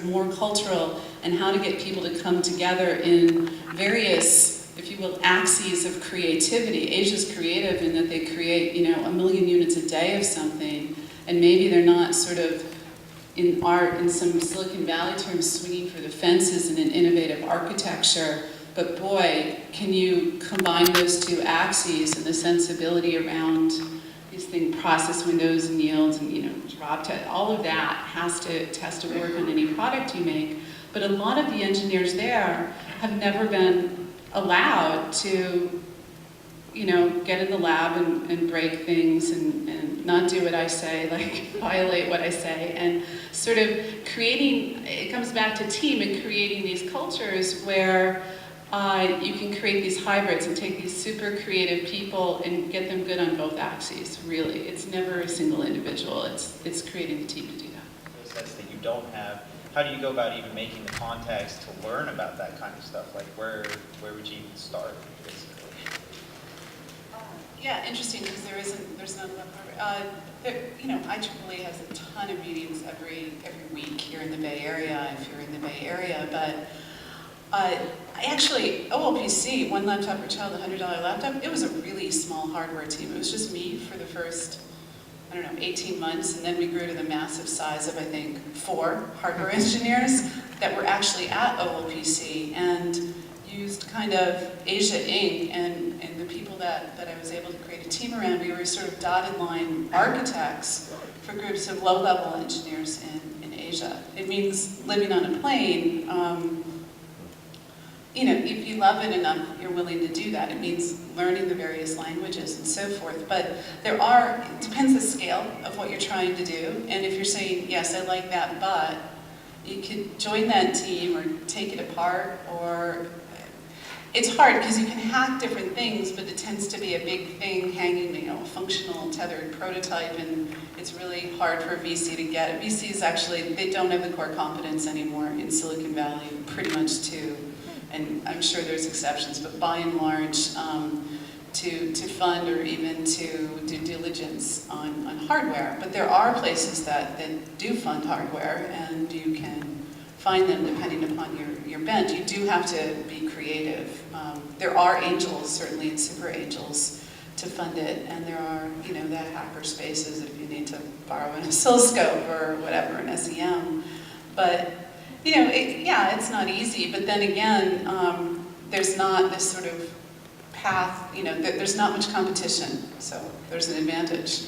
more cultural, and how to get people to come together in various, if you will, axes of creativity. Asia's creative in that they create, you know, 1 million units a day of something, and maybe they're not sort of in art, in some Silicon Valley terms, swinging for the fences in an innovative architecture. But boy, can you combine those two axes and the sensibility around these things, process windows and yields and, you know, drop test, all of that has to work on any product you make. But a lot of the engineers there have never been allowed to, you know, get in the lab and break things and not do what I say, like violate what I say, and sort of creating, it comes back to team and creating these cultures where you can create these hybrids and take these super creative people and get them good on both axes, really. It's never a single individual, it's creating a team to do that. Those sets that you don't have, how do you go about even making the contacts to learn about that kind of stuff? Like where would you even start, basically? Yeah, interesting, because there's not enough. You know, IEEE has a ton of meetings every week here in the Bay Area, if you're in the Bay Area, but actually, OLPC, one laptop per child, $100 laptop, it was a really small hardware team. It was just me for the first, I don't know, 18 months, and then we grew to the massive size of, I think, 4 hardware engineers that were actually at OLPC and used kind of Asia Inc. and the people that I was able to create a team around. We were sort of dotted line architects for groups of low-level engineers in Asia. It means living on a plane. You know, if you love it enough, you're willing to do that. It means learning the various languages and so forth. But there are, it depends the scale of what you're trying to do. And if you're saying, yes, I like that, but you could join that team or take it apart, or it's hard because you can hack different things, but it tends to be a big thing hanging, you know, a functional tethered prototype, and it's really hard for a VC to get. VCs actually, they don't have the core competence anymore in Silicon Valley, pretty much too. And I'm sure there's exceptions, but by and large, to fund or even to do diligence on hardware. But there are places that do fund hardware, and you can find them depending upon your bent. You do have to be creative. There are angels, certainly, and super angels to fund it, and there are, you know, the hacker spaces if you need to borrow an oscilloscope or whatever, an SEM. But you know, it's not easy, but then again, there's not this sort of path, you know, there's not much competition, so there's an advantage.